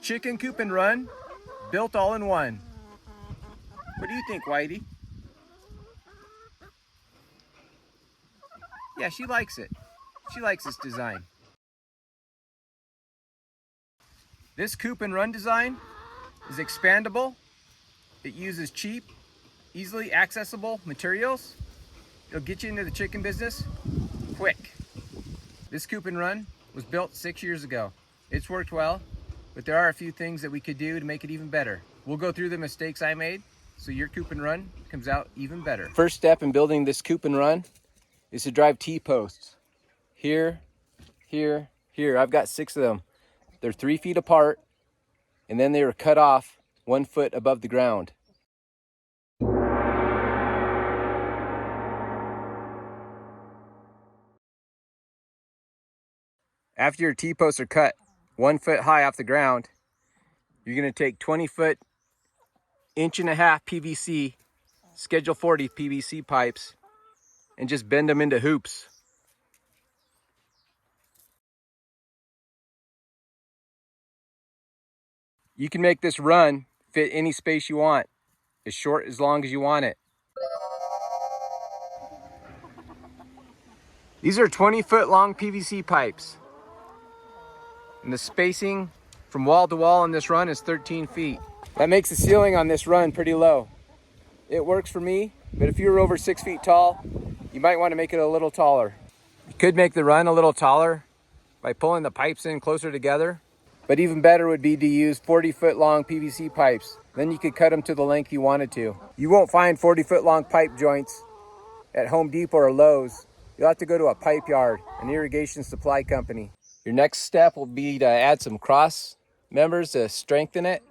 chicken coop and run, built all in one. What do you think, Whitey? Yeah, she likes it. She likes this design. This coop and run design is expandable. It uses cheap, easily accessible materials. It'll get you into the chicken business quick. This coop and run was built 6 years ago. It's worked well, but there are a few things that we could do to make it even better. We'll go through the mistakes I made so your coop and run comes out even better. First step in building this coop and run is to drive T-posts. Here, here, here. I've got 6 of them. They're 3 feet apart, and then they were cut off 1 foot above the ground. After your T-posts are cut 1 foot high off the ground, you're gonna take 20-foot, 1.5-inch PVC, Schedule 40 PVC pipes, and just bend them into hoops. You can make this run fit any space you want, as short as long as you want it. These are 20-foot long PVC pipes. And the spacing from wall to wall on this run is 13 feet. That makes the ceiling on this run pretty low. It works for me, but if you're over 6 feet tall, you might want to make it a little taller. You could make the run a little taller by pulling the pipes in closer together, but even better would be to use 40-foot long PVC pipes. Then you could cut them to the length you wanted to. You won't find 40-foot long pipe joints at Home Depot or Lowe's. You'll have to go to a pipe yard, an irrigation supply company. Your next step will be to add some cross members to strengthen it.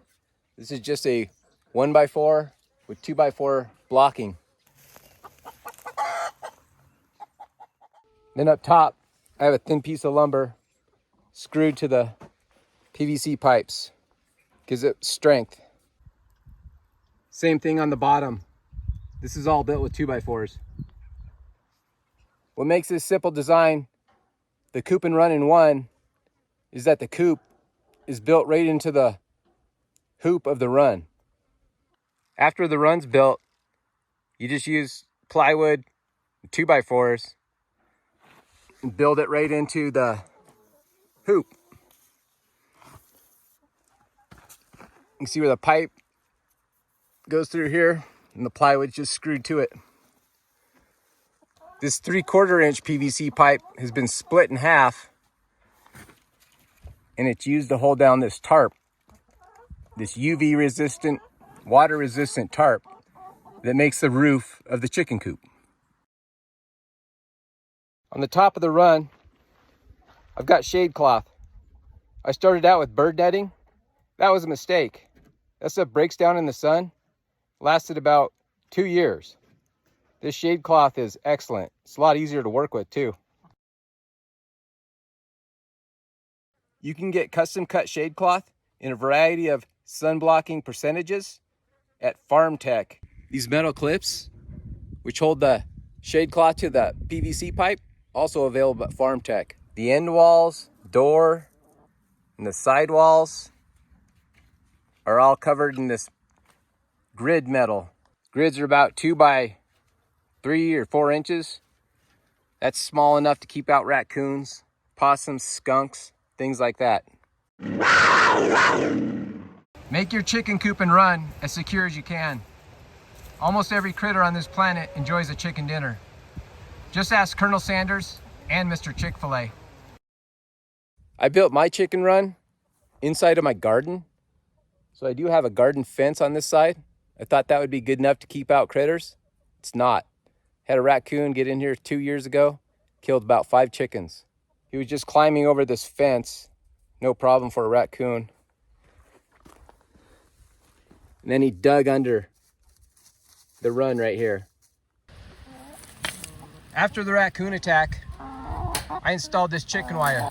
This is just a 1x4 with 2x4 blocking. Then up top, I have a thin piece of lumber screwed to the PVC pipes. Gives it strength. Same thing on the bottom. This is all built with 2x4s. What makes this simple design the coop and run in one is that the coop is built right into the hoop of the run. After the run's built, you just use plywood, 2x4s, and build it right into the hoop. You can see where the pipe goes through here, and the plywood's just screwed to it. This 3/4-inch PVC pipe has been split in half, and it's used to hold down this tarp, this UV resistant, water resistant tarp that makes the roof of the chicken coop. On the top of the run, I've got shade cloth. I started out with bird netting. That was a mistake. That stuff breaks down in the sun. Lasted about 2 years. This shade cloth is excellent. It's a lot easier to work with too. You can get custom cut shade cloth in a variety of sun blocking percentages at FarmTek. These metal clips, which hold the shade cloth to the PVC pipe, also available at FarmTek. The end walls, door, and the side walls are all covered in this grid metal. Grids are about 2 by 3 or 4 inches. That's small enough to keep out raccoons, possums, skunks, things like that. Make your chicken coop and run as secure as you can. Almost every critter on this planet enjoys a chicken dinner. Just ask Colonel Sanders and Mr. Chick-fil-A. I built my chicken run inside of my garden. So I do have a garden fence on this side. I thought that would be good enough to keep out critters. It's not. Had a raccoon get in here 2 years ago, killed about 5 chickens. He was just climbing over this fence, no problem for a raccoon. And then he dug under the run right here. After the raccoon attack, I installed this chicken wire.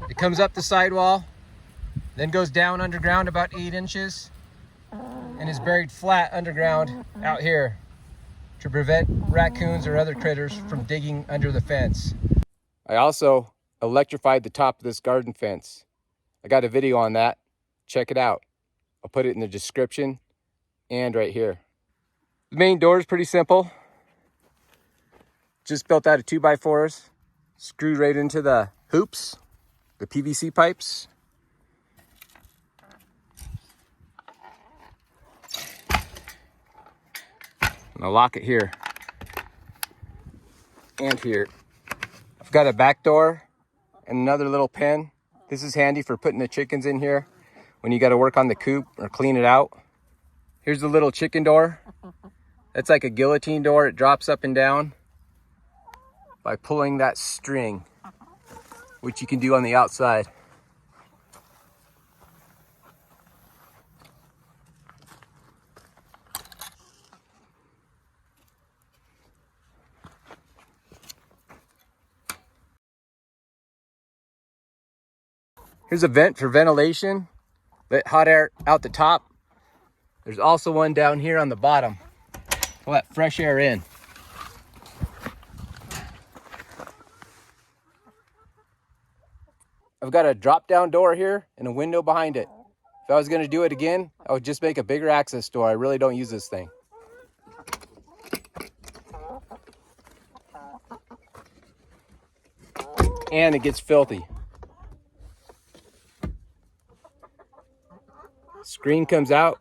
It comes up the sidewall, then goes down underground about 8 inches, and is buried flat underground out here to prevent raccoons or other critters from digging under the fence. I also electrified the top of this garden fence. I got a video on that. check it out. I'll put it in the description and right here. The main door is pretty simple. Just built out of 2x4s, screwed right into the hoops, the PVC pipes. And I'll lock it here and here. I've got a back door and another little pen. This is handy for putting the chickens in here when you got to work on the coop or clean it out. Here's the little chicken door. That's like a guillotine door. It drops up and down by pulling that string, which you can do on the outside. Here's a vent for ventilation. Let hot air out the top. There's also one down here on the bottom. Let fresh air in. I've got a drop down door here and a window behind it. If I was gonna do it again, I would just make a bigger access door. I really don't use this thing. And it gets filthy. Screen comes out.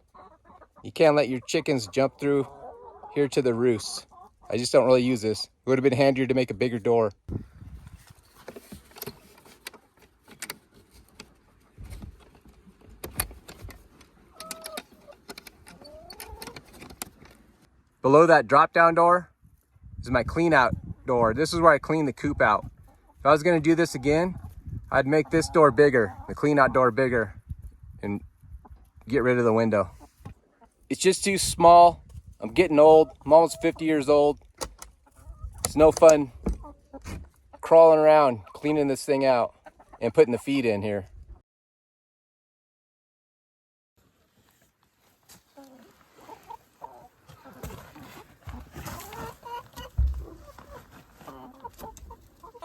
You can't let your chickens jump through here to the roost. I just don't really use this. It would have been handier to make a bigger door. Below that drop down door is my clean out door. This is where I clean the coop out. If I was gonna do this again, I'd make this door bigger, the clean out door bigger, and get rid of the window. It's just too small. I'm getting old. I'm almost 50 years old. It's no fun crawling around, cleaning this thing out and putting the feed in here.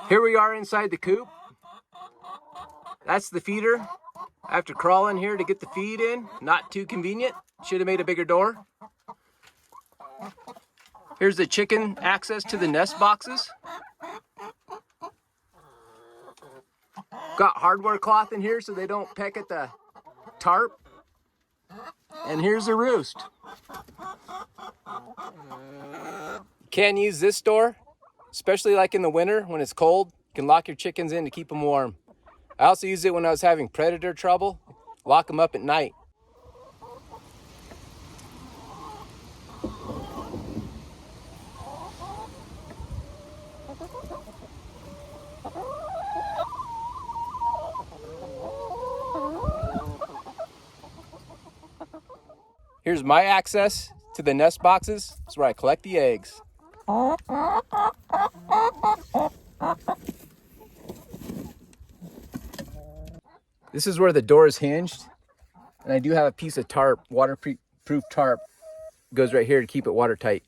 Here we are inside the coop. That's the feeder. I have to crawl in here to get the feed in. Not too convenient. Should have made a bigger door. Here's the chicken access to the nest boxes. Got hardware cloth in here so they don't peck at the tarp. And here's the roost. Can't use this door, especially like in the winter when it's cold. You can lock your chickens in to keep them warm. I also used it when I was having predator trouble. Lock them up at night. Here's my access to the nest boxes. This is where I collect the eggs. This is where the door is hinged. And I do have a piece of tarp, waterproof tarp. It goes right here to keep it watertight.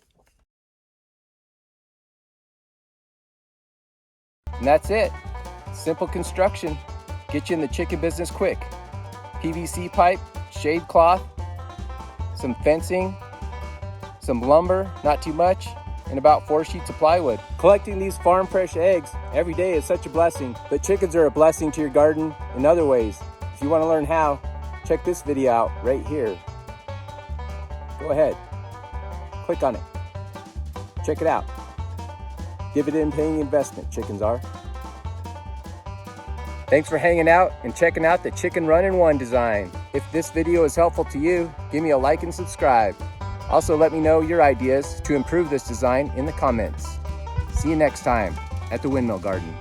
And that's it. Simple construction. Get you in the chicken business quick. PVC pipe, shade cloth, some fencing, some lumber, not too much, and about 4 sheets of plywood. Collecting these farm fresh eggs every day is such a blessing, but chickens are a blessing to your garden in other ways. If you want to learn how, check this video out right here. Go ahead, click on it, check it out. Dividend paying investment, chickens are. Thanks for hanging out and checking out the Chicken Run in One design. If this video is helpful to you, give me a like and subscribe. Also, let me know your ideas to improve this design in the comments. See you next time at the Windmill Garden.